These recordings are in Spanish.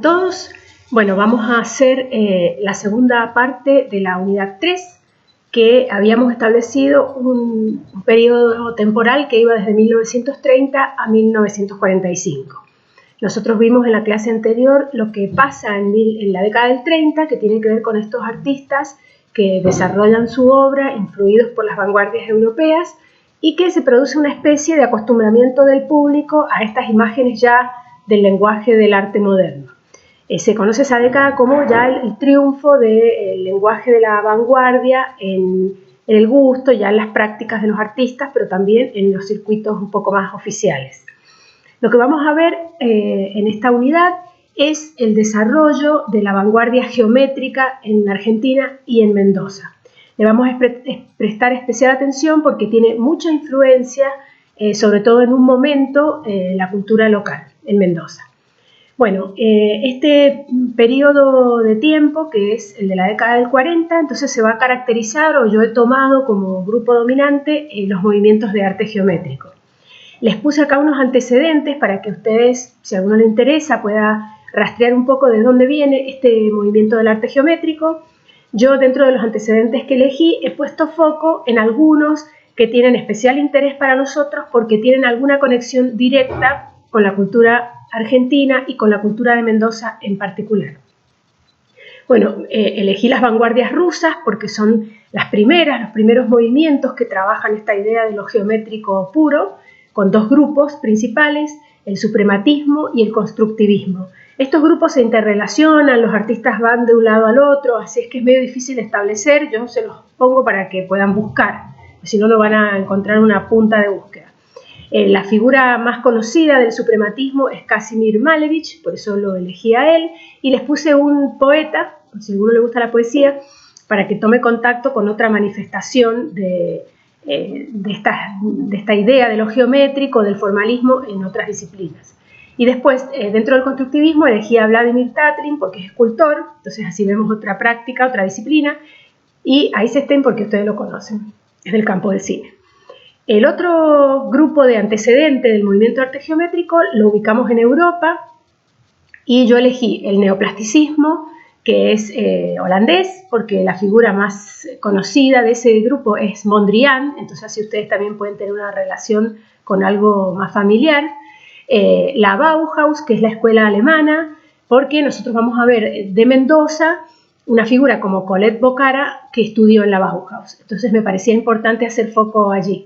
Todos, bueno, vamos a hacer la segunda parte de la unidad 3, que habíamos establecido un periodo temporal que iba desde 1930 a 1945. Nosotros vimos en la clase anterior lo que pasa en la década del 30, que tiene que ver con estos artistas que desarrollan su obra influidos por las vanguardias europeas y que se produce una especie de acostumbramiento del público a estas imágenes ya del lenguaje del arte moderno. Se conoce esa década como ya el triunfo del lenguaje de la vanguardia en el gusto, ya en las prácticas de los artistas, pero también en los circuitos un poco más oficiales. Lo que vamos a ver en esta unidad es el desarrollo de la vanguardia geométrica en Argentina y en Mendoza. Le vamos a prestar especial atención porque tiene mucha influencia, sobre todo en un momento, la cultura local en Mendoza. Bueno, este periodo de tiempo, que es el de la década del 40, entonces se va a caracterizar, o yo he tomado como grupo dominante, los movimientos de arte geométrico. Les puse acá unos antecedentes para que ustedes, si a alguno le interesa, pueda rastrear un poco de dónde viene este movimiento del arte geométrico. Yo, dentro de los antecedentes que elegí, he puesto foco en algunos que tienen especial interés para nosotros porque tienen alguna conexión directa con la cultura argentina y con la cultura de Mendoza en particular. Bueno, elegí las vanguardias rusas porque son los primeros movimientos que trabajan esta idea de lo geométrico puro, con dos grupos principales, el suprematismo y el constructivismo. Estos grupos se interrelacionan, los artistas van de un lado al otro, así es que es medio difícil de establecer, yo se los pongo para que puedan buscar, si no, no van a encontrar una punta de búsqueda. La figura más conocida del suprematismo es Kazimir Malevich, por eso lo elegí a él, y les puse un poeta, si a alguno le gusta la poesía, para que tome contacto con otra manifestación de esta idea de lo geométrico, del formalismo en otras disciplinas. Y después, dentro del constructivismo, elegí a Vladimir Tatrin porque es escultor, entonces así vemos otra práctica, otra disciplina, y Eisenstein porque ustedes lo conocen, es del campo del cine. El otro grupo de antecedente del movimiento de arte geométrico lo ubicamos en Europa y yo elegí el neoplasticismo, que es holandés, porque la figura más conocida de ese grupo es Mondrian, entonces así ustedes también pueden tener una relación con algo más familiar. La Bauhaus, que es la escuela alemana, porque nosotros vamos a ver de Mendoza una figura como Colette Bocara que estudió en la Bauhaus, entonces me parecía importante hacer foco allí.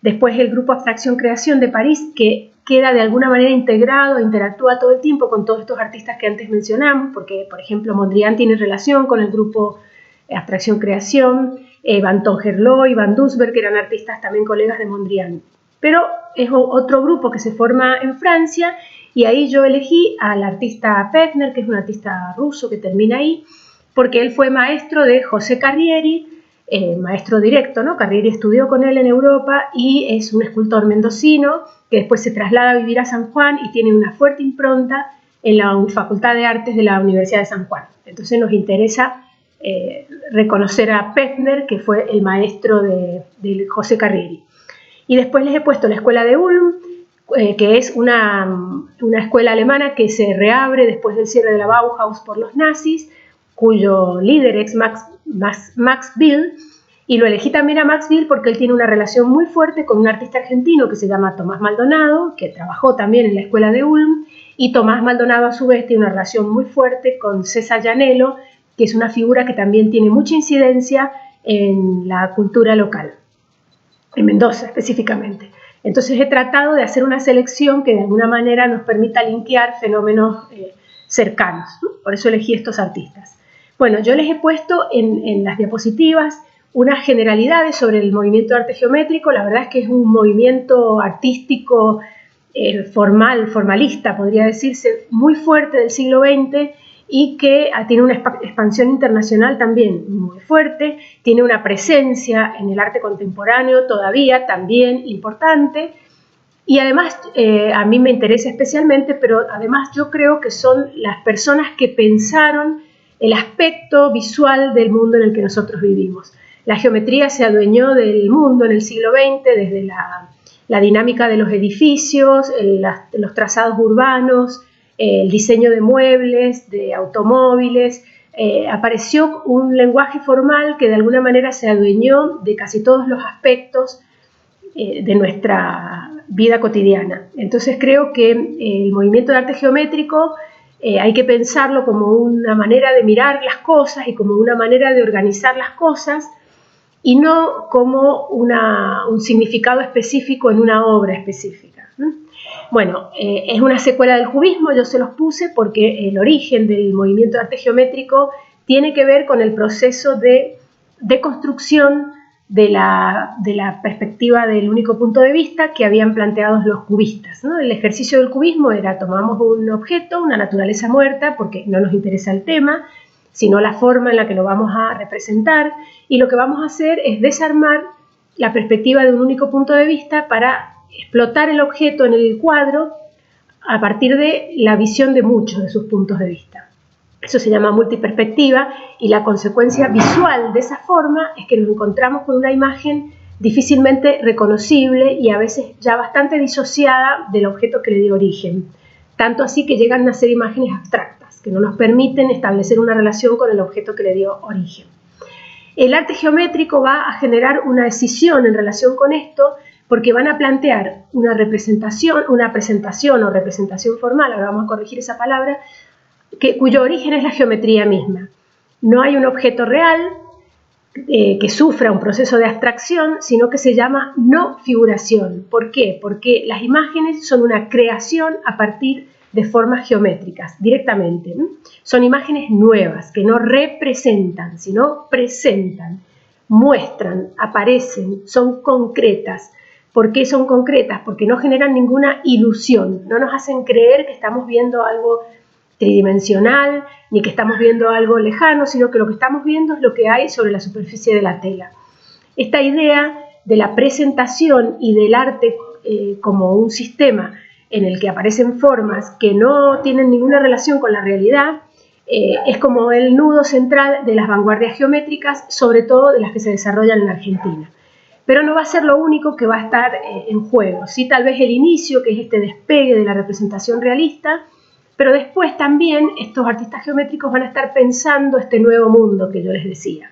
Después el grupo Abstracción Creación de París, que queda de alguna manera integrado, interactúa todo el tiempo con todos estos artistas que antes mencionamos, porque, por ejemplo, Mondrian tiene relación con el grupo Abstracción Creación, Van Tongerlo y Van Doesburg, que eran artistas también colegas de Mondrian. Pero es otro grupo que se forma en Francia, y ahí yo elegí al artista Pevsner, que es un artista ruso que termina ahí, porque él fue maestro de José Carrieri, maestro directo, ¿no? Carrieri estudió con él en Europa y es un escultor mendocino que después se traslada a vivir a San Juan y tiene una fuerte impronta en la Facultad de Artes de la Universidad de San Juan. Entonces nos interesa reconocer a Pevsner, que fue el maestro de José Carrieri. Y después les he puesto la escuela de Ulm, que es una escuela alemana que se reabre después del cierre de la Bauhaus por los nazis, cuyo líder es Max Bill, y lo elegí también a Max Bill porque él tiene una relación muy fuerte con un artista argentino que se llama Tomás Maldonado, que trabajó también en la escuela de Ulm, y Tomás Maldonado a su vez tiene una relación muy fuerte con César Llanello, que es una figura que también tiene mucha incidencia en la cultura local, en Mendoza específicamente. Entonces he tratado de hacer una selección que de alguna manera nos permita linkear fenómenos cercanos, ¿no? Por eso elegí estos artistas. Bueno, yo les he puesto en las diapositivas unas generalidades sobre el movimiento de arte geométrico. La verdad es que es un movimiento artístico formalista, podría decirse, muy fuerte del siglo XX y que tiene una expansión internacional también muy fuerte, tiene una presencia en el arte contemporáneo todavía también importante. Y además, a mí me interesa especialmente, pero además yo creo que son las personas que pensaron el aspecto visual del mundo en el que nosotros vivimos. La geometría se adueñó del mundo en el siglo XX, desde la dinámica de los edificios, los trazados urbanos, el diseño de muebles, de automóviles. Apareció un lenguaje formal que de alguna manera se adueñó de casi todos los aspectos de nuestra vida cotidiana. Entonces creo que el movimiento de arte geométrico hay que pensarlo como una manera de mirar las cosas y como una manera de organizar las cosas, y no como un significado específico en una obra específica. Bueno, es una secuela del cubismo, yo se los puse porque el origen del movimiento de arte geométrico tiene que ver con el proceso de deconstrucción de la perspectiva del único punto de vista que habían planteado los cubistas, ¿no? El ejercicio del cubismo era: tomamos un objeto, una naturaleza muerta, porque no nos interesa el tema, sino la forma en la que lo vamos a representar, y lo que vamos a hacer es desarmar la perspectiva de un único punto de vista para explotar el objeto en el cuadro a partir de la visión de muchos de sus puntos de vista. Eso se llama multiperspectiva, y la consecuencia visual de esa forma es que nos encontramos con una imagen difícilmente reconocible y a veces ya bastante disociada del objeto que le dio origen. Tanto así que llegan a ser imágenes abstractas, que no nos permiten establecer una relación con el objeto que le dio origen. El arte geométrico va a generar una decisión en relación con esto, porque van a plantear una presentación o representación formal, ahora vamos a corregir esa palabra, cuyo origen es la geometría misma. No hay un objeto real que sufra un proceso de abstracción, sino que se llama no figuración. ¿Por qué? Porque las imágenes son una creación a partir de formas geométricas, directamente. Son imágenes nuevas, que no representan, sino presentan, muestran, aparecen, son concretas. ¿Por qué son concretas? Porque no generan ninguna ilusión, no nos hacen creer que estamos viendo algo tridimensional, ni que estamos viendo algo lejano, sino que lo que estamos viendo es lo que hay sobre la superficie de la tela. Esta idea de la presentación y del arte como un sistema en el que aparecen formas que no tienen ninguna relación con la realidad, es como el nudo central de las vanguardias geométricas, sobre todo de las que se desarrollan en Argentina. Pero no va a ser lo único que va a estar en juego. Sí, tal vez el inicio, que es este despegue de la representación realista, pero después también estos artistas geométricos van a estar pensando este nuevo mundo que yo les decía.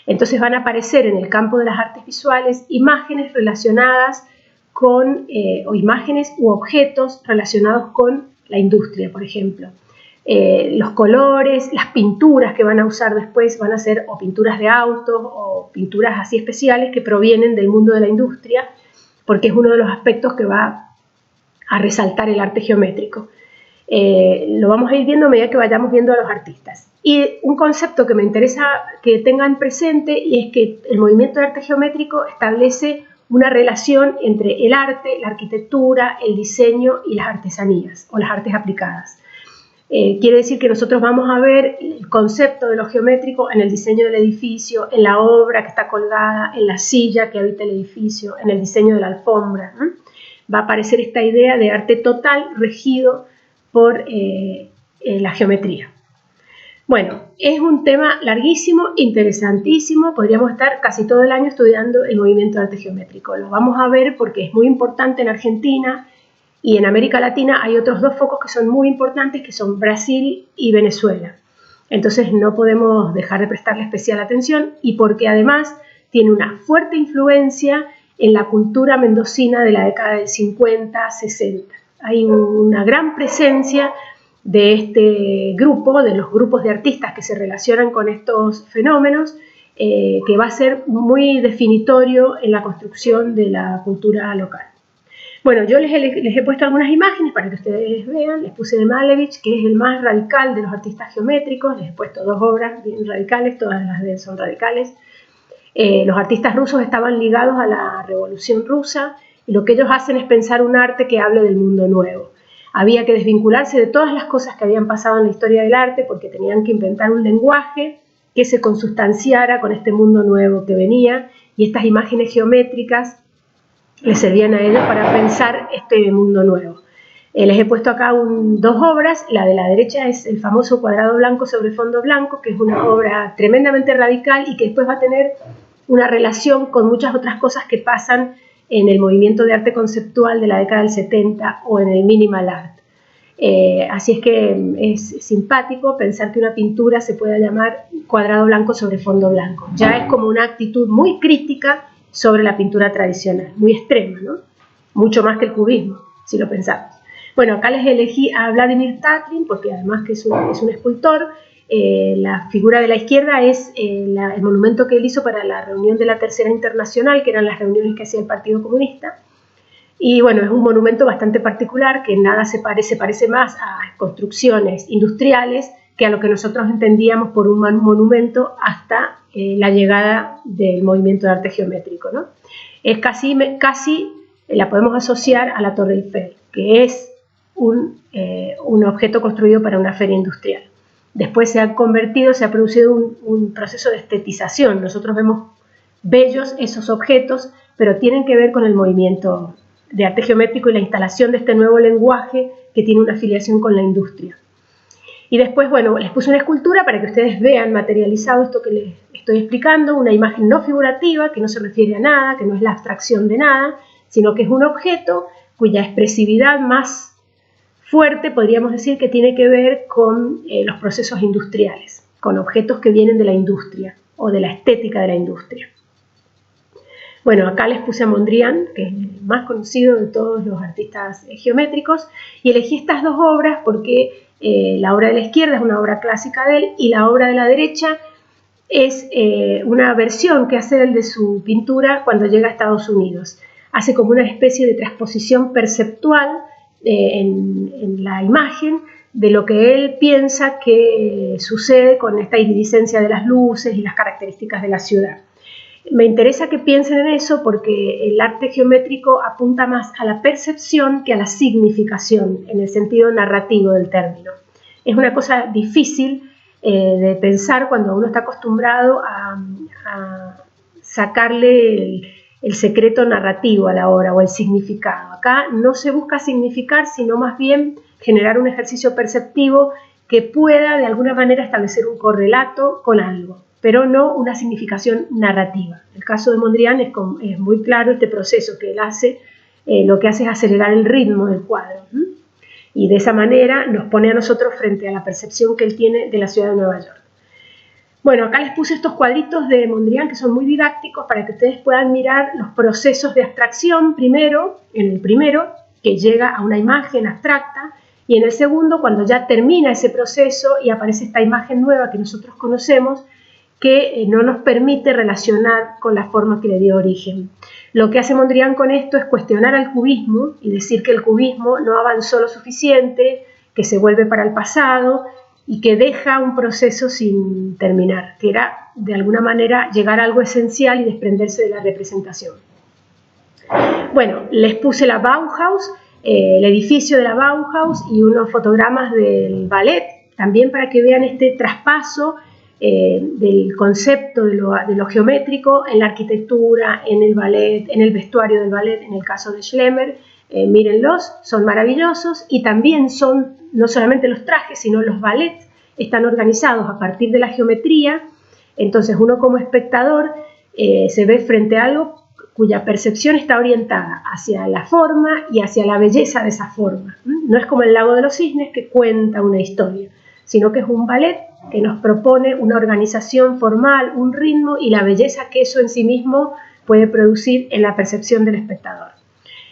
Entonces van a aparecer en el campo de las artes visuales imágenes relacionadas con, o imágenes u objetos relacionados con la industria, por ejemplo. Los colores, las pinturas que van a usar después van a ser o pinturas de autos o pinturas así especiales que provienen del mundo de la industria, porque es uno de los aspectos que va a resaltar el arte geométrico. Lo vamos a ir viendo a medida que vayamos viendo a los artistas. Y un concepto que me interesa que tengan presente, y es que el movimiento de arte geométrico establece una relación entre el arte, la arquitectura, el diseño y las artesanías o las artes aplicadas. Quiere decir que nosotros vamos a ver el concepto de lo geométrico en el diseño del edificio, en la obra que está colgada, en la silla que habita el edificio, en el diseño de la alfombra. Va a aparecer esta idea de arte total regido por la geometría. Bueno, es un tema larguísimo, interesantísimo, podríamos estar casi todo el año estudiando el movimiento de arte geométrico. Lo vamos a ver porque es muy importante en Argentina, y en América Latina hay otros dos focos que son muy importantes, que son Brasil y Venezuela. Entonces no podemos dejar de prestarle especial atención, y porque además tiene una fuerte influencia en la cultura mendocina de la década del 50, 60. Hay una gran presencia de este grupo, de los grupos de artistas que se relacionan con estos fenómenos, que va a ser muy definitorio en la construcción de la cultura local. Bueno, yo les he puesto algunas imágenes para que ustedes vean. Les puse de Malevich, que es el más radical de los artistas geométricos. Les he puesto dos obras bien radicales, todas las de él son radicales. Los artistas rusos estaban ligados a la Revolución Rusa, y lo que ellos hacen es pensar un arte que hable del mundo nuevo. Había que desvincularse de todas las cosas que habían pasado en la historia del arte, porque tenían que inventar un lenguaje que se consustanciara con este mundo nuevo que venía, y estas imágenes geométricas les servían a ellos para pensar este mundo nuevo. Les he puesto acá dos obras. La de la derecha es el famoso cuadrado blanco sobre fondo blanco, que es una obra tremendamente radical y que después va a tener una relación con muchas otras cosas que pasan en el movimiento de arte conceptual de la década del 70 o en el minimal art. Así es que es simpático pensar que una pintura se pueda llamar cuadrado blanco sobre fondo blanco. Ya es como una actitud muy crítica sobre la pintura tradicional, muy extrema, ¿no? Mucho más que el cubismo, si lo pensamos. Bueno, acá les elegí a Vladimir Tatlin, porque además que es un escultor. La figura de la izquierda es el monumento que él hizo para la reunión de la Tercera Internacional, que eran las reuniones que hacía el Partido Comunista. Y bueno, es un monumento bastante particular que en nada se parece más a construcciones industriales que a lo que nosotros entendíamos por un monumento hasta la llegada del movimiento de arte geométrico, ¿no? Es casi la podemos asociar a la Torre Eiffel, que es un objeto construido para una feria industrial. Después se ha producido un proceso de estetización. Nosotros vemos bellos esos objetos, pero tienen que ver con el movimiento de arte geométrico y la instalación de este nuevo lenguaje que tiene una afiliación con la industria. Y después, bueno, les puse una escultura para que ustedes vean materializado esto que les estoy explicando, una imagen no figurativa, que no se refiere a nada, que no es la abstracción de nada, sino que es un objeto cuya expresividad más fuerte, podríamos decir, que tiene que ver con los procesos industriales, con objetos que vienen de la industria o de la estética de la industria. Bueno, acá les puse a Mondrian, que es el más conocido de todos los artistas geométricos, y elegí estas dos obras porque la obra de la izquierda es una obra clásica de él y la obra de la derecha es una versión que hace él de su pintura cuando llega a Estados Unidos. Hace como una especie de transposición perceptual en la imagen de lo que él piensa que sucede con esta iridiscencia de las luces y las características de la ciudad. Me interesa que piensen en eso porque el arte geométrico apunta más a la percepción que a la significación en el sentido narrativo del término. Es una cosa difícil de pensar cuando uno está acostumbrado a sacarle el secreto narrativo a la obra o el significado. Acá no se busca significar, sino más bien generar un ejercicio perceptivo que pueda de alguna manera establecer un correlato con algo, pero no una significación narrativa. El caso de Mondrian es muy claro este proceso que él hace, lo que hace es acelerar el ritmo del cuadro. Y de esa manera nos pone a nosotros frente a la percepción que él tiene de la ciudad de Nueva York. Bueno, acá les puse estos cuadritos de Mondrian que son muy didácticos para que ustedes puedan mirar los procesos de abstracción primero, en el primero, que llega a una imagen abstracta, y en el segundo, cuando ya termina ese proceso y aparece esta imagen nueva que nosotros conocemos, que no nos permite relacionar con la forma que le dio origen. Lo que hace Mondrian con esto es cuestionar al cubismo y decir que el cubismo no avanzó lo suficiente, que se vuelve para el pasado y que deja un proceso sin terminar, que era de alguna manera llegar a algo esencial y desprenderse de la representación. Bueno, les puse la Bauhaus, el edificio de la Bauhaus y unos fotogramas del ballet, también para que vean este traspaso del concepto de lo geométrico en la arquitectura, en el ballet, en el vestuario del ballet, en el caso de Schlemmer. Mírenlos, son maravillosos y también son no solamente los trajes, sino los ballets están organizados a partir de la geometría. Entonces uno como espectador se ve frente a algo cuya percepción está orientada hacia la forma y hacia la belleza de esa forma. No es como el Lago de los Cisnes que cuenta una historia, sino que es un ballet que nos propone una organización formal, un ritmo y la belleza que eso en sí mismo puede producir en la percepción del espectador.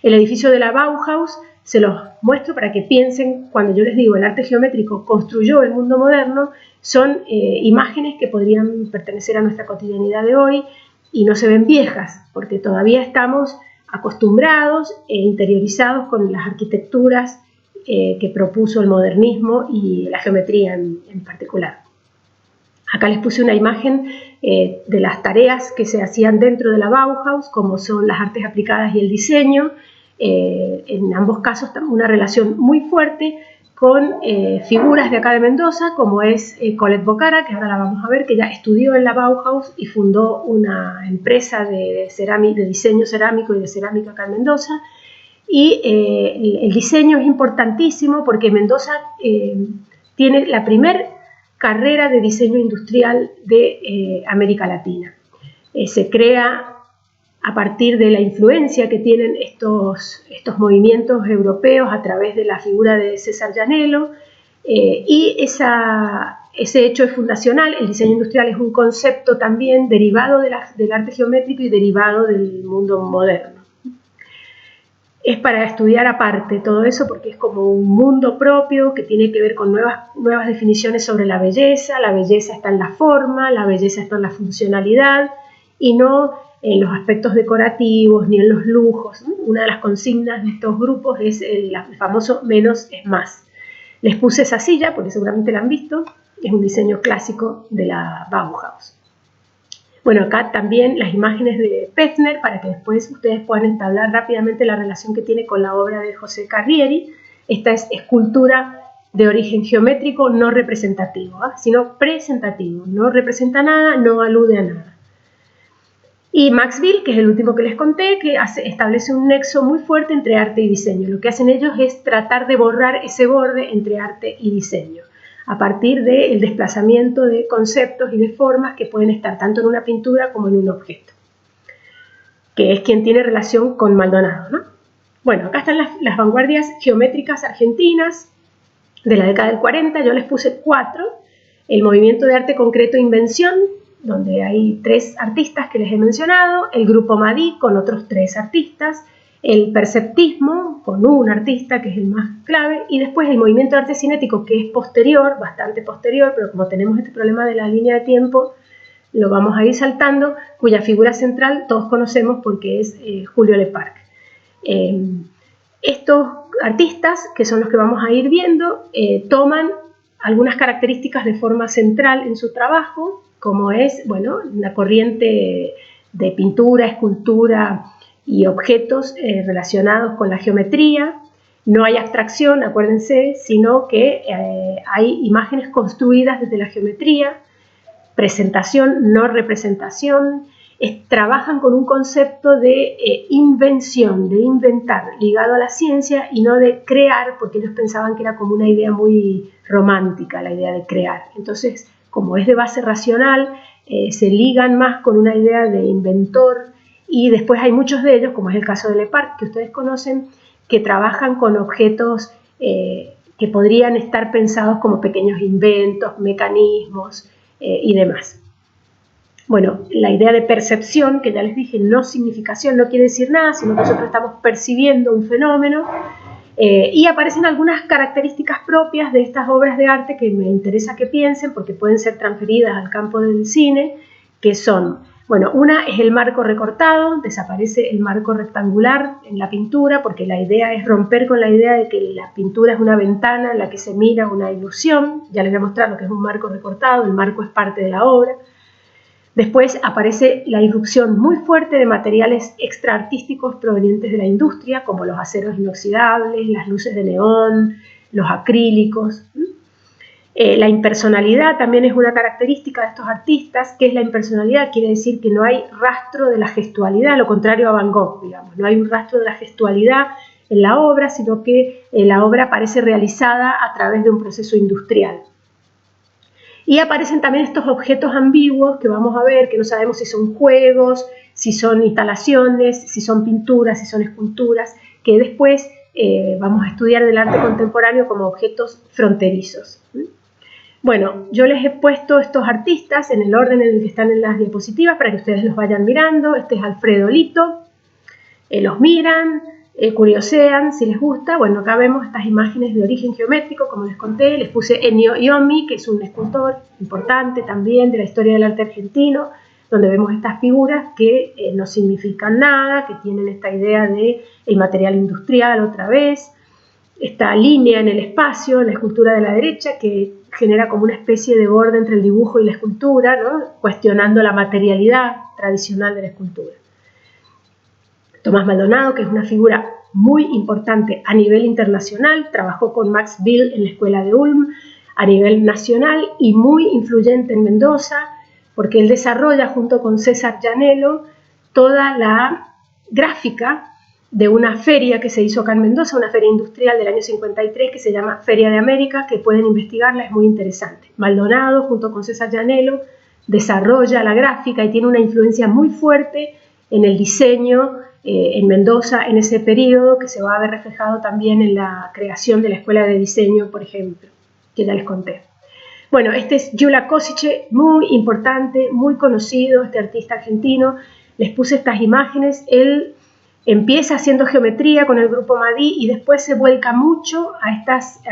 El edificio de la Bauhaus se los muestro para que piensen, cuando yo les digo el arte geométrico construyó el mundo moderno, son imágenes que podrían pertenecer a nuestra cotidianidad de hoy y no se ven viejas, porque todavía estamos acostumbrados e interiorizados con las arquitecturas que propuso el modernismo y la geometría en particular. Acá les puse una imagen de las tareas que se hacían dentro de la Bauhaus, como son las artes aplicadas y el diseño. En ambos casos una relación muy fuerte con figuras de acá de Mendoza, como es Colette Bocara, que ahora la vamos a ver, que ya estudió en la Bauhaus y fundó una empresa de diseño cerámico y de cerámica acá en Mendoza. Y el diseño es importantísimo porque Mendoza tiene la primera carrera de diseño industrial de América Latina. Se crea a partir de la influencia que tienen estos movimientos europeos a través de la figura de César Llanello, y ese hecho es fundacional. El diseño industrial es un concepto también derivado del arte geométrico y derivado del mundo moderno. Es para estudiar aparte todo eso porque es como un mundo propio que tiene que ver con nuevas definiciones sobre la belleza. La belleza está en la forma, la belleza está en la funcionalidad y no en los aspectos decorativos ni en los lujos. Una de las consignas de estos grupos es el famoso menos es más. Les puse esa silla porque seguramente la han visto, es un diseño clásico de la Bauhaus. Bueno, acá también las imágenes de Pevsner para que después ustedes puedan entablar rápidamente la relación que tiene con la obra de José Carrieri. Esta es escultura de origen geométrico no representativo, sino presentativo. No representa nada, no alude a nada. Y Max Bill, que es el último que les conté, que establece un nexo muy fuerte entre arte y diseño. Lo que hacen ellos es tratar de borrar ese borde entre arte y diseño, a partir del desplazamiento de conceptos y de formas que pueden estar tanto en una pintura como en un objeto, que es quien tiene relación con Maldonado, ¿no? Bueno, acá están las vanguardias geométricas argentinas de la década del 40, yo les puse 4, el movimiento de arte concreto e invención, donde hay 3 artistas que les he mencionado, el grupo Madí con otros 3 artistas, el perceptismo con un artista que es el más clave, y después el movimiento de arte cinético que es posterior, bastante posterior, pero como tenemos este problema de la línea de tiempo, lo vamos a ir saltando, cuya figura central todos conocemos porque es Julio Leparc. Estos artistas, que son los que vamos a ir viendo, toman algunas características de forma central en su trabajo, como es, bueno, una corriente de pintura, escultura y objetos relacionados con la geometría. No hay abstracción, acuérdense, sino que hay imágenes construidas desde la geometría, presentación, no representación. Trabajan con un concepto de invención, de inventar, ligado a la ciencia y no de crear, porque ellos pensaban que era como una idea muy romántica, la idea de crear. Entonces, como es de base racional, se ligan más con una idea de inventor, y después hay muchos de ellos, como es el caso de Leparc, que ustedes conocen, que trabajan con objetos que podrían estar pensados como pequeños inventos, mecanismos y demás. Bueno, la idea de percepción, que ya les dije, no significación, no quiere decir nada, sino que nosotros estamos percibiendo un fenómeno, y aparecen algunas características propias de estas obras de arte que me interesa que piensen, porque pueden ser transferidas al campo del cine, que son, bueno, una es el marco recortado, desaparece el marco rectangular en la pintura, porque la idea es romper con la idea de que la pintura es una ventana en la que se mira una ilusión. Ya les voy a mostrar lo que es un marco recortado, el marco es parte de la obra. Después aparece la irrupción muy fuerte de materiales extraartísticos provenientes de la industria, como los aceros inoxidables, las luces de neón, los acrílicos. La impersonalidad también es una característica de estos artistas. ¿Qué es la impersonalidad? Quiere decir que no hay rastro de la gestualidad, lo contrario a Van Gogh, digamos. No hay un rastro de la gestualidad en la obra, sino que la obra parece realizada a través de un proceso industrial. Y aparecen también estos objetos ambiguos que vamos a ver, que no sabemos si son juegos, si son instalaciones, si son pinturas, si son esculturas, que después vamos a estudiar del arte contemporáneo como objetos fronterizos. Bueno, yo les he puesto estos artistas en el orden en el que están en las diapositivas para que ustedes los vayan mirando. Este es Alfredo Lito, los miran, curiosean si les gusta. Bueno, acá vemos estas imágenes de origen geométrico, como les conté. Les puse Ennio Iommi, que es un escultor importante también de la historia del arte argentino, donde vemos estas figuras que no significan nada, que tienen esta idea de el material industrial otra vez. Esta línea en el espacio, en la escultura de la derecha, que genera como una especie de borde entre el dibujo y la escultura, ¿no? Cuestionando la materialidad tradicional de la escultura. Tomás Maldonado, que es una figura muy importante a nivel internacional, trabajó con Max Bill en la Escuela de Ulm a nivel nacional y muy influyente en Mendoza, porque él desarrolla junto con César Llanello toda la gráfica de una feria que se hizo acá en Mendoza, una feria industrial del año 53 que se llama Feria de América, que pueden investigarla, es muy interesante. Maldonado junto con César Llanello desarrolla la gráfica y tiene una influencia muy fuerte en el diseño en Mendoza en ese periodo, que se va a ver reflejado también en la creación de la Escuela de Diseño, por ejemplo, que ya les conté. Bueno, este es Gyula Kosice, muy importante, muy conocido, este artista argentino. Les puse estas imágenes. Él empieza haciendo geometría con el grupo Madí y después se vuelca mucho a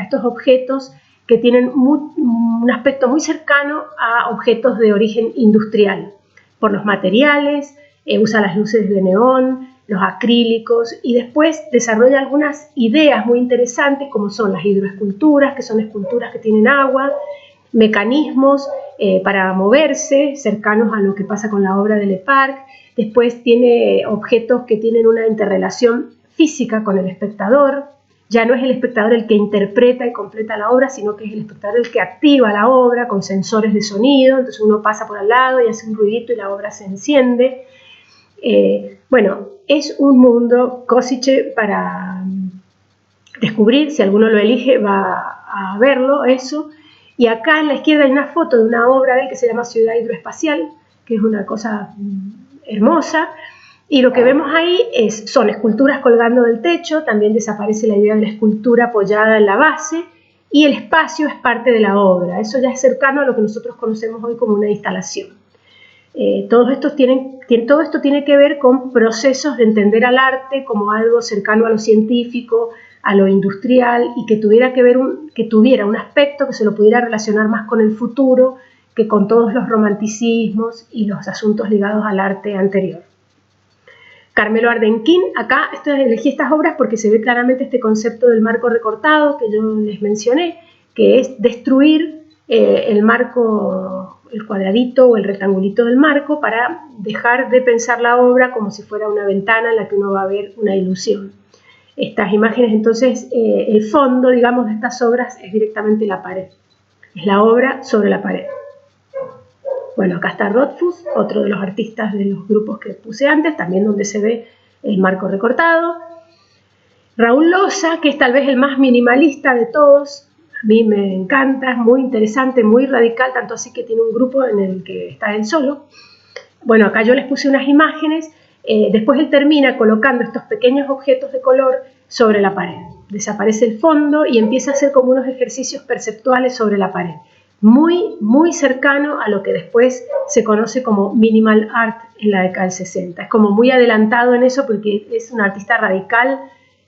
estos objetos que tienen un aspecto muy cercano a objetos de origen industrial, por los materiales, usa las luces de neón, los acrílicos, y después desarrolla algunas ideas muy interesantes como son las hidroesculturas, que son esculturas que tienen agua, mecanismos para moverse, cercanos a lo que pasa con la obra de Le Parc. Después tiene objetos que tienen una interrelación física con el espectador. Ya no es el espectador el que interpreta y completa la obra, sino que es el espectador el que activa la obra con sensores de sonido. Entonces uno pasa por al lado y hace un ruidito y la obra se enciende. Bueno, es un mundo Kosice para descubrir. Si alguno lo elige va a verlo, eso. Y acá en la izquierda hay una foto de una obra de él que se llama Ciudad Hidroespacial, que es una cosa hermosa. Y lo que vemos ahí son esculturas colgando del techo, también desaparece la idea de la escultura apoyada en la base, y el espacio es parte de la obra. Eso ya es cercano a lo que nosotros conocemos hoy como una instalación. Todo esto tiene que ver con procesos de entender al arte como algo cercano a lo científico, a lo industrial, y que tuviera un aspecto que se lo pudiera relacionar más con el futuro que con todos los romanticismos y los asuntos ligados al arte anterior. Carmelo Ardenquín, acá elegí estas obras porque se ve claramente este concepto del marco recortado que yo les mencioné, que es destruir el marco, el cuadradito o el rectangulito del marco, para dejar de pensar la obra como si fuera una ventana en la que uno va a ver una ilusión. Estas imágenes, entonces, el fondo, digamos, de estas obras es directamente la pared. Es la obra sobre la pared. Bueno, acá está Rothfuss, otro de los artistas de los grupos que puse antes, también donde se ve el marco recortado. Raúl Loza, que es tal vez el más minimalista de todos, a mí me encanta, es muy interesante, muy radical, tanto así que tiene un grupo en el que está él solo. Bueno, acá yo les puse unas imágenes. Después él termina colocando estos pequeños objetos de color sobre la pared. Desaparece el fondo y empieza a hacer como unos ejercicios perceptuales sobre la pared. Muy, muy cercano a lo que después se conoce como minimal art en la década del 60. Es como muy adelantado en eso porque es un artista radical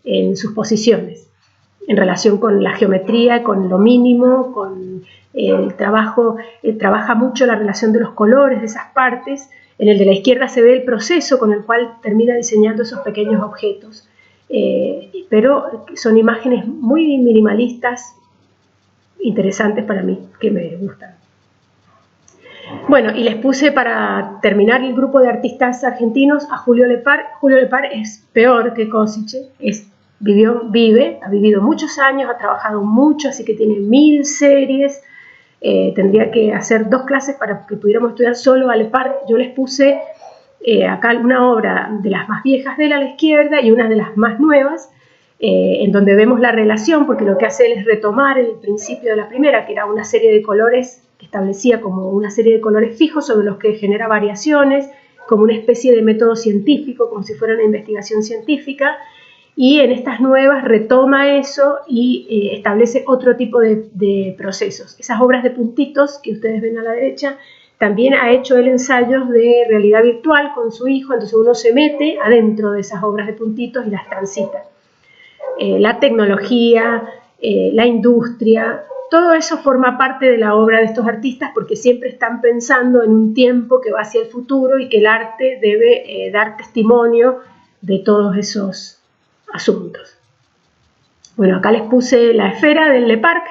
en sus posiciones, en relación con la geometría, con lo mínimo, con el trabajo. Trabaja mucho la relación de los colores de esas partes. En el de la izquierda se ve el proceso con el cual termina diseñando esos pequeños objetos. Pero son imágenes muy minimalistas, interesantes para mí, que me gustan. Bueno, y les puse para terminar el grupo de artistas argentinos a Julio Le Parc. Julio Le Parc es peor que Kosice, ha vivido muchos años, ha trabajado mucho, así que tiene 1000 series. Tendría que hacer 2 clases para que pudiéramos estudiar solo a Le Parc. Yo les puse acá una obra de las más viejas de él a la izquierda y una de las más nuevas, en donde vemos la relación, porque lo que hace él es retomar el principio de la primera, que era una serie de colores que establecía como una serie de colores fijos sobre los que genera variaciones, como una especie de método científico, como si fuera una investigación científica. Y en estas nuevas retoma eso y establece otro tipo de procesos. Esas obras de puntitos que ustedes ven a la derecha, también ha hecho él ensayos de realidad virtual con su hijo, entonces uno se mete adentro de esas obras de puntitos y las transita. La tecnología, la industria, todo eso forma parte de la obra de estos artistas porque siempre están pensando en un tiempo que va hacia el futuro y que el arte debe dar testimonio de todos esos asuntos. Bueno, acá les puse la esfera del Le Parc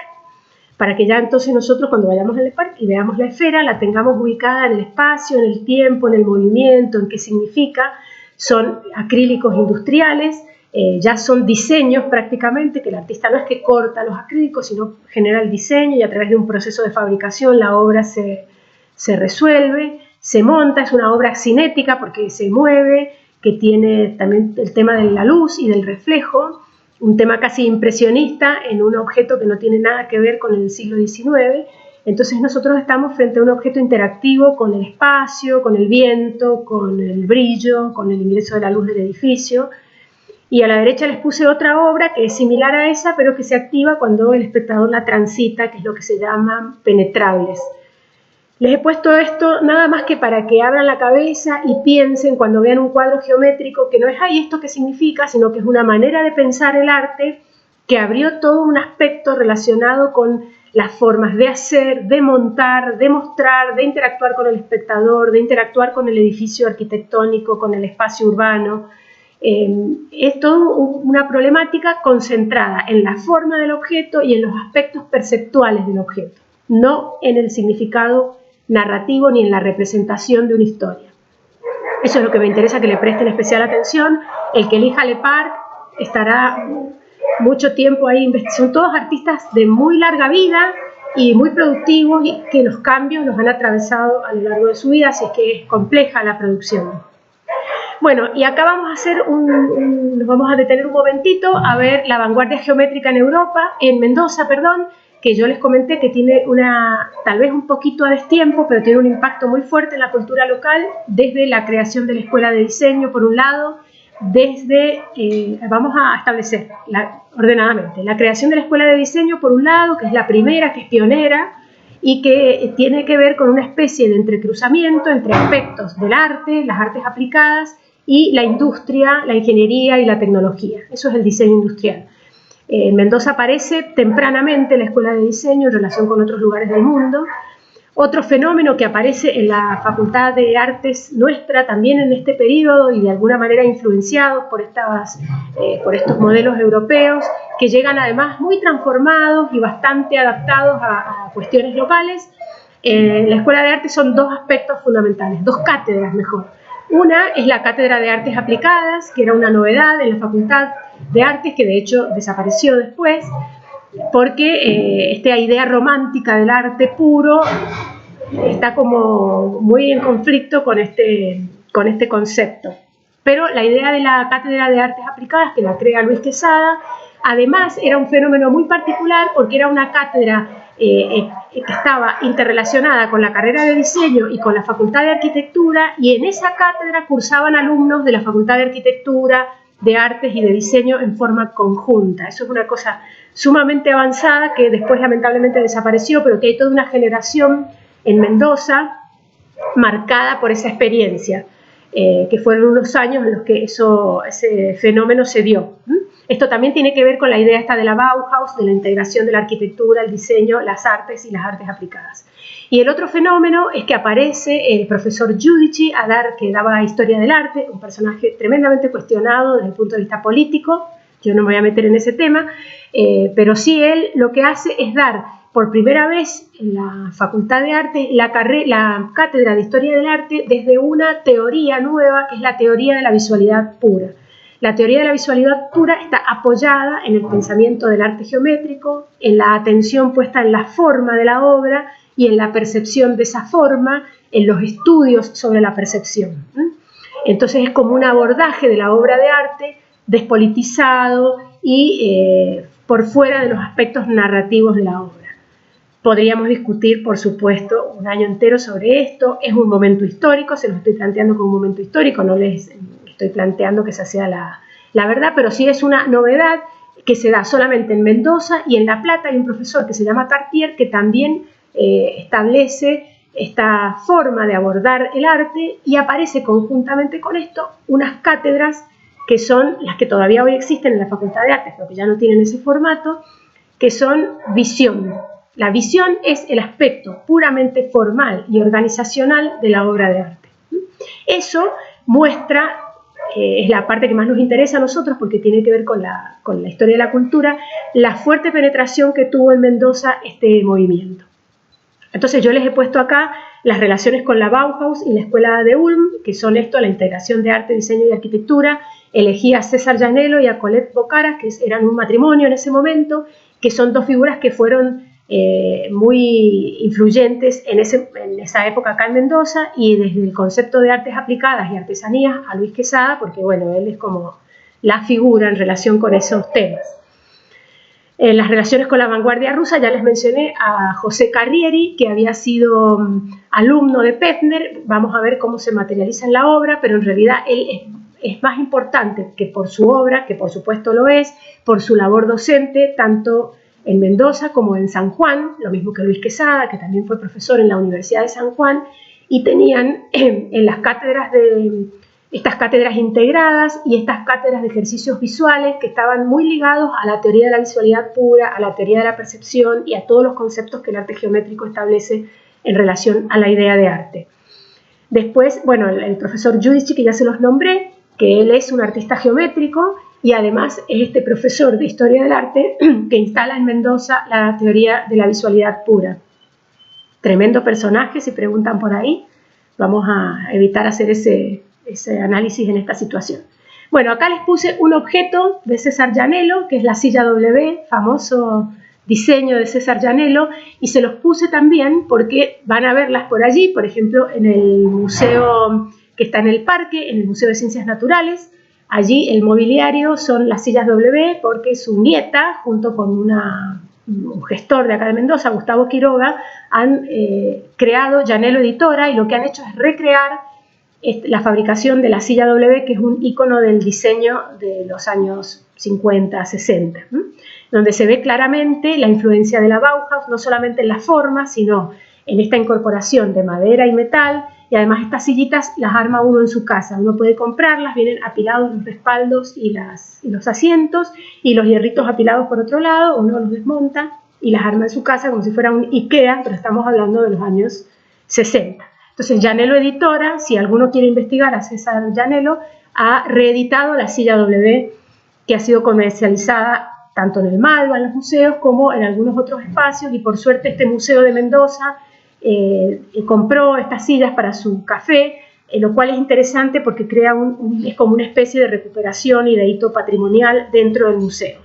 para que ya entonces nosotros cuando vayamos al Le Parc y veamos la esfera la tengamos ubicada en el espacio, en el tiempo, en el movimiento, en qué significa. Son acrílicos industriales, ya son diseños prácticamente, que el artista no es que corta los acrílicos, sino genera el diseño y a través de un proceso de fabricación la obra se resuelve, se monta. Es una obra cinética porque se mueve, que tiene también el tema de la luz y del reflejo, un tema casi impresionista en un objeto que no tiene nada que ver con el siglo XIX, Entonces nosotros estamos frente a un objeto interactivo con el espacio, con el viento, con el brillo, con el ingreso de la luz del edificio. Y a la derecha les puse otra obra que es similar a esa, pero que se activa cuando el espectador la transita, que es lo que se llaman penetrables. Les he puesto esto nada más que para que abran la cabeza y piensen cuando vean un cuadro geométrico que no es ahí esto que significa, sino que es una manera de pensar el arte que abrió todo un aspecto relacionado con las formas de hacer, de montar, de mostrar, de interactuar con el espectador, de interactuar con el edificio arquitectónico, con el espacio urbano. Es toda una problemática concentrada en la forma del objeto y en los aspectos perceptuales del objeto, no en el significado narrativo ni en la representación de una historia. Eso es lo que me interesa que le presten especial atención. El que elija Le Parc estará mucho tiempo ahí. Son todos artistas de muy larga vida y muy productivos y que los cambios los han atravesado a lo largo de su vida, así es que es compleja la producción. Bueno, y acá vamos a hacer nos vamos a detener un momentito a ver la vanguardia geométrica en Mendoza, que yo les comenté que tiene tal vez un poquito a destiempo, pero tiene un impacto muy fuerte en la cultura local, desde la creación de la Escuela de Diseño, por un lado, vamos a establecer ordenadamente, la creación de la Escuela de Diseño, por un lado, que es la primera, que es pionera, y que tiene que ver con una especie de entrecruzamiento entre aspectos del arte, las artes aplicadas, y la industria, la ingeniería y la tecnología. Eso es el diseño industrial. En Mendoza aparece tempranamente la Escuela de Diseño en relación con otros lugares del mundo. Otro fenómeno que aparece en la Facultad de Artes nuestra también en este periodo y de alguna manera influenciados por estos modelos europeos que llegan además muy transformados y bastante adaptados a cuestiones locales. La Escuela de Artes son dos aspectos fundamentales, dos cátedras mejor. Una es la Cátedra de Artes Aplicadas, que era una novedad en la Facultad de Artes, que de hecho desapareció después, porque esta idea romántica del arte puro está como muy en conflicto con este concepto. Pero la idea de la Cátedra de Artes Aplicadas, que la crea Luis Quesada, además era un fenómeno muy particular porque era una cátedra que estaba interrelacionada con la carrera de diseño y con la Facultad de Arquitectura, y en esa cátedra cursaban alumnos de la Facultad de Arquitectura, de Artes y de Diseño en forma conjunta. Eso es una cosa sumamente avanzada que después lamentablemente desapareció, pero que hay toda una generación en Mendoza marcada por esa experiencia, que fueron unos años en los que ese fenómeno se dio. Esto también tiene que ver con la idea esta de la Bauhaus, de la integración de la arquitectura, el diseño, las artes y las artes aplicadas. Y el otro fenómeno es que aparece el profesor Giudici, que daba historia del arte, un personaje tremendamente cuestionado desde el punto de vista político. Yo no me voy a meter en ese tema, pero sí él lo que hace es dar por primera vez en la Facultad de Arte la cátedra de Historia del Arte desde una teoría nueva, que es la teoría de la visualidad pura. La teoría de la visualidad pura está apoyada en el pensamiento del arte geométrico, en la atención puesta en la forma de la obra y en la percepción de esa forma, en los estudios sobre la percepción. Entonces es como un abordaje de la obra de arte despolitizado y por fuera de los aspectos narrativos de la obra. Podríamos discutir, por supuesto, un año entero sobre esto. Es un momento histórico, se lo estoy planteando como un momento histórico, no les estoy planteando que esa sea la verdad, pero sí es una novedad que se da solamente en Mendoza, y en La Plata hay un profesor que se llama Cartier que también establece esta forma de abordar el arte, y aparece conjuntamente con esto unas cátedras que son las que todavía hoy existen en la Facultad de Artes, pero que ya no tienen ese formato, que son visión. La visión es el aspecto puramente formal y organizacional de la obra de arte. Eso muestra, es la parte que más nos interesa a nosotros porque tiene que ver con la historia de la cultura, la fuerte penetración que tuvo en Mendoza este movimiento. Entonces yo les he puesto acá las relaciones con la Bauhaus y la Escuela de Ulm, que son la integración de arte, diseño y arquitectura. Elegí a César Llanello y a Colette Bocara, que eran un matrimonio en ese momento, que son dos figuras que fueron muy influyentes en esa época acá en Mendoza, y desde el concepto de artes aplicadas y artesanías a Luis Quesada, porque bueno, él es como la figura en relación con esos temas. Las relaciones con la vanguardia rusa, ya les mencioné a José Carrieri, que había sido alumno de Pevsner. Vamos a ver cómo se materializa en la obra, pero en realidad él es más importante que por su obra, que por supuesto lo es, por su labor docente, tanto en Mendoza como en San Juan, lo mismo que Luis Quesada, que también fue profesor en la Universidad de San Juan, y tenían en las cátedras estas cátedras integradas y estas cátedras de ejercicios visuales que estaban muy ligados a la teoría de la visualidad pura, a la teoría de la percepción y a todos los conceptos que el arte geométrico establece en relación a la idea de arte. Después, bueno, el profesor Giudici, que ya se los nombré, que él es un artista geométrico y además es este profesor de Historia del Arte que instala en Mendoza la teoría de la visualidad pura. Tremendo personaje, si preguntan por ahí. Vamos a evitar hacer ese análisis en esta situación. Bueno, acá les puse un objeto de César Llanello, que es la silla W, famoso diseño de César Llanello, y se los puse también porque van a verlas por allí, por ejemplo, en el museo que está en el parque, en el Museo de Ciencias Naturales. Allí el mobiliario son las sillas W porque su nieta, junto con un gestor de acá de Mendoza, Gustavo Quiroga, han creado Llanello Editora y lo que han hecho es recrear la fabricación de la silla W, que es un icono del diseño de los años 50, 60, donde se ve claramente la influencia de la Bauhaus, no solamente en la forma, sino en esta incorporación de madera y metal, y además estas sillitas las arma uno en su casa. Uno puede comprarlas, vienen apilados los respaldos y los asientos, y los hierritos apilados por otro lado, uno los desmonta y las arma en su casa como si fuera un IKEA, pero estamos hablando de los años 60. Entonces, Llanello Editora, si alguno quiere investigar a César Llanello, ha reeditado la silla W, que ha sido comercializada tanto en el Malva, en los museos, como en algunos otros espacios, y por suerte este museo de Mendoza compró estas sillas para su café, lo cual es interesante porque crea es como una especie de recuperación y de hito patrimonial dentro del museo.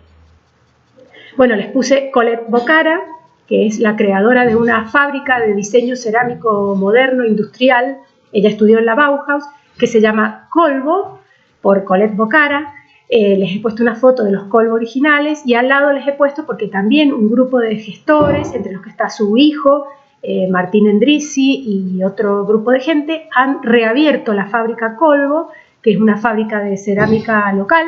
Bueno, les puse Colette Bocara, que es la creadora de una fábrica de diseño cerámico moderno, industrial. Ella estudió en la Bauhaus, que se llama Colbo, por Colette Bocara. Les he puesto una foto de los Colbo originales y al lado les he puesto, porque también un grupo de gestores, entre los que está su hijo, Martín Endrizzi, y otro grupo de gente, han reabierto la fábrica Colbo, que es una fábrica de cerámica local,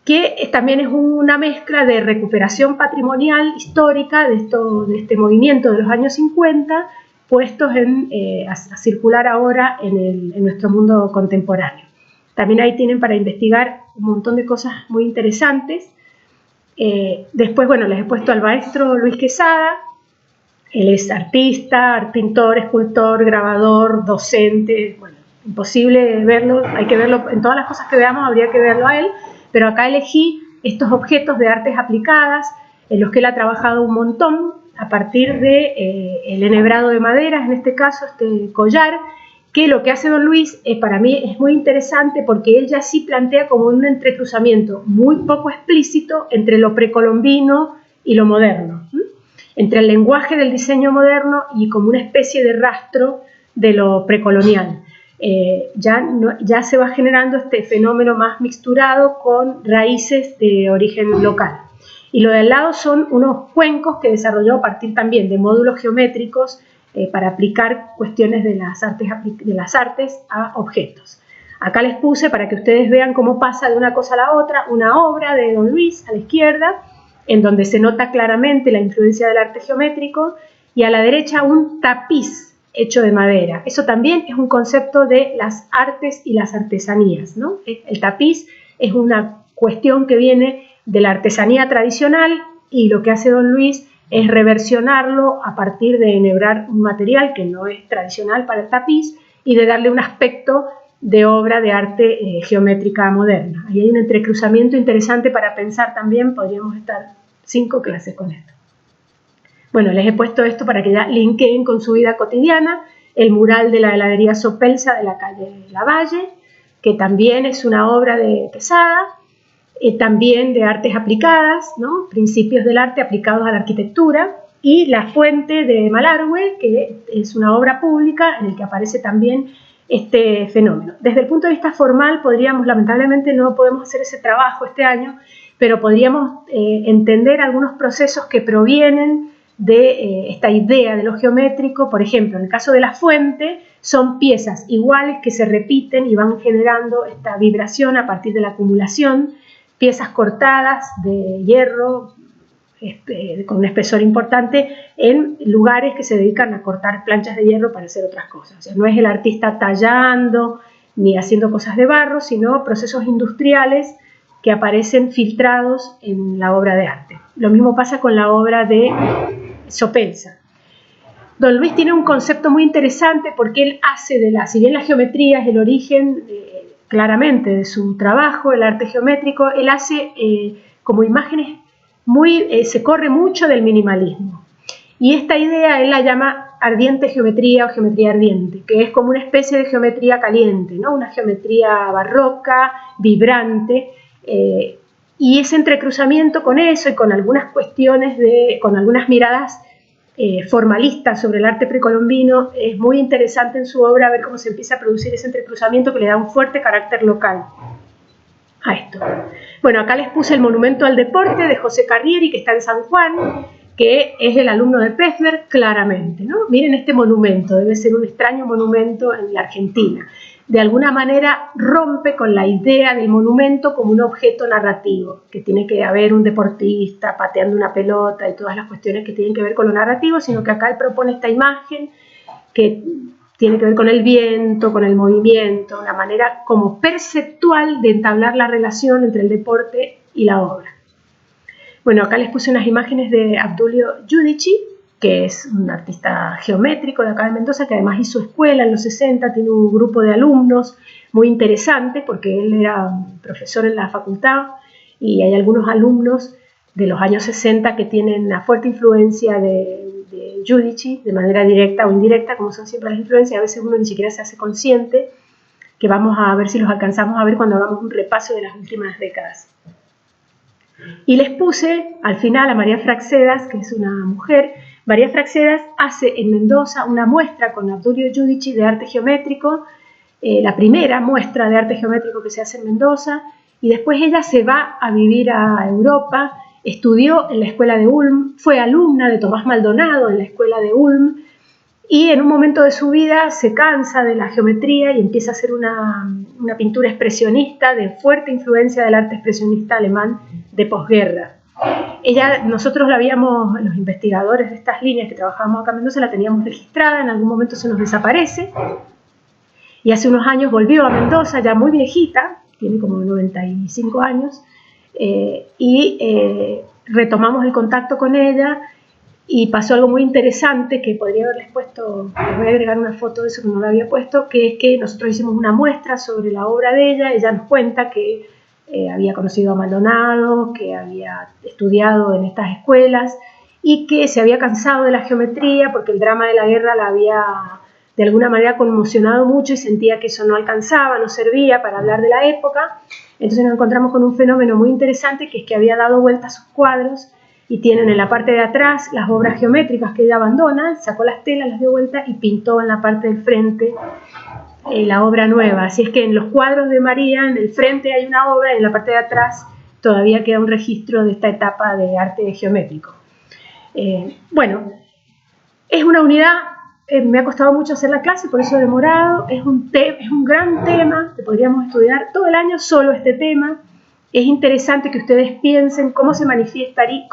que también es una mezcla de recuperación patrimonial histórica de este movimiento de los años 50, puestos a circular ahora en nuestro mundo contemporáneo. También ahí tienen para investigar un montón de cosas muy interesantes. Después, bueno, les he puesto al maestro Luis Quesada. Él es artista, pintor, escultor, grabador, docente. Bueno, imposible verlo, hay que verlo, en todas las cosas que veamos habría que verlo a él, pero acá elegí estos objetos de artes aplicadas en los que él ha trabajado un montón a partir de el enhebrado de maderas, en este caso este collar, que lo que hace don Luis para mí es muy interesante porque él ya sí plantea como un entrecruzamiento muy poco explícito entre lo precolombino y lo moderno, entre el lenguaje del diseño moderno y como una especie de rastro de lo precolonial. Ya se va generando este fenómeno más mixturado con raíces de origen local. Y lo de al lado son unos cuencos que desarrolló a partir también de módulos geométricos para aplicar cuestiones de las artes a objetos. Acá les puse para que ustedes vean cómo pasa de una cosa a la otra, una obra de don Luis a la izquierda, en donde se nota claramente la influencia del arte geométrico, y a la derecha un tapiz hecho de madera. Eso también es un concepto de las artes y las artesanías, ¿no? El tapiz es una cuestión que viene de la artesanía tradicional y lo que hace don Luis es reversionarlo a partir de enhebrar un material que no es tradicional para el tapiz y de darle un aspecto de obra de arte geométrica moderna. Ahí hay un entrecruzamiento interesante para pensar también, podríamos estar 5 clases con esto. Bueno, les he puesto esto para que ya linkeen con su vida cotidiana, el mural de la heladería Sopelsa de la calle Lavalle, que también es una obra de Quesada, también de artes aplicadas, ¿no? Principios del arte aplicados a la arquitectura, y La Fuente de Malargüe, que es una obra pública en la que aparece también este fenómeno. Desde el punto de vista formal, lamentablemente no podemos hacer ese trabajo este año, pero podríamos entender algunos procesos que provienen de esta idea de lo geométrico. Por ejemplo, en el caso de la fuente, son piezas iguales que se repiten y van generando esta vibración a partir de la acumulación, piezas cortadas de hierro con un espesor importante en lugares que se dedican a cortar planchas de hierro para hacer otras cosas. O sea, no es el artista tallando ni haciendo cosas de barro, sino procesos industriales que aparecen filtrados en la obra de arte. Lo mismo pasa con la obra de Sopelsa. Don Luis tiene un concepto muy interesante porque él hace si bien la geometría es el origen claramente de su trabajo, el arte geométrico, él hace como imágenes se corre mucho del minimalismo. Y esta idea él la llama ardiente geometría o geometría ardiente, que es como una especie de geometría caliente, ¿no? Una geometría barroca, vibrante, y ese entrecruzamiento con eso y con algunas cuestiones, con algunas miradas formalistas sobre el arte precolombino, es muy interesante en su obra ver cómo se empieza a producir ese entrecruzamiento que le da un fuerte carácter local a esto. Bueno, acá les puse el monumento al deporte de José Carrieri, que está en San Juan, que es el alumno de Peffer, claramente, ¿no? Miren este monumento, debe ser un extraño monumento en la Argentina. De alguna manera rompe con la idea del monumento como un objeto narrativo, que tiene que haber un deportista pateando una pelota y todas las cuestiones que tienen que ver con lo narrativo, sino que acá él propone esta imagen que tiene que ver con el viento, con el movimiento, la manera como perceptual de entablar la relación entre el deporte y la obra. Bueno, acá les puse unas imágenes de Abdulio Giudici, que es un artista geométrico de acá de Mendoza, que además hizo escuela en los 60, tiene un grupo de alumnos muy interesante, porque él era profesor en la facultad, y hay algunos alumnos de los años 60 que tienen una fuerte influencia de Giudici, de manera directa o indirecta, como son siempre las influencias, a veces uno ni siquiera se hace consciente, que vamos a ver si los alcanzamos a ver cuando hagamos un repaso de las últimas décadas. Y les puse al final a María Fraxedas, que es una mujer. María Fraxedas hace en Mendoza una muestra con Abdulio Giudici de arte geométrico, la primera muestra de arte geométrico que se hace en Mendoza, y después ella se va a vivir a Europa, estudió en la escuela de Ulm, fue alumna de Tomás Maldonado en la escuela de Ulm, y en un momento de su vida se cansa de la geometría y empieza a hacer una pintura expresionista de fuerte influencia del arte expresionista alemán de posguerra. Nosotros los investigadores de estas líneas que trabajábamos acá en Mendoza, la teníamos registrada, en algún momento se nos desaparece, y hace unos años volvió a Mendoza, ya muy viejita, tiene como 95 años, retomamos el contacto con ella, y pasó algo muy interesante que podría haberles puesto, les voy a agregar una foto de eso que no lo había puesto, que es que nosotros hicimos una muestra sobre la obra de ella nos cuenta que había conocido a Maldonado, que había estudiado en estas escuelas y que se había cansado de la geometría porque el drama de la guerra la había de alguna manera conmocionado mucho y sentía que eso no alcanzaba, no servía para hablar de la época. Entonces nos encontramos con un fenómeno muy interesante, que es que había dado vuelta a sus cuadros y tienen en la parte de atrás las obras geométricas que ella abandona, sacó las telas, las dio vuelta y pintó en la parte del frente la obra nueva. Así es que en los cuadros de María, en el frente hay una obra y en la parte de atrás todavía queda un registro de esta etapa de arte geométrico. Bueno, es una unidad, me ha costado mucho hacer la clase, por eso he demorado, es un gran tema que podríamos estudiar todo el año solo este tema. Es interesante que ustedes piensen cómo se manifestaría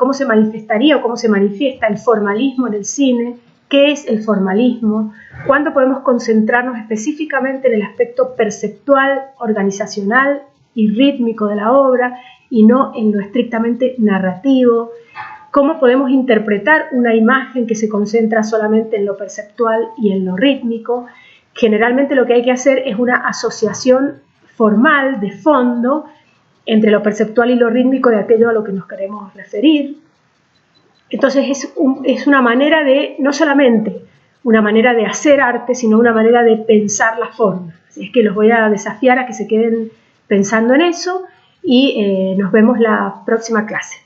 o cómo se manifiesta el formalismo en el cine, qué es el formalismo, cuándo podemos concentrarnos específicamente en el aspecto perceptual, organizacional y rítmico de la obra y no en lo estrictamente narrativo, cómo podemos interpretar una imagen que se concentra solamente en lo perceptual y en lo rítmico. Generalmente lo que hay que hacer es una asociación formal de fondo entre lo perceptual y lo rítmico de aquello a lo que nos queremos referir. Entonces es una manera de, no solamente una manera de hacer arte, sino una manera de pensar la forma. Así es que los voy a desafiar a que se queden pensando en eso y nos vemos la próxima clase.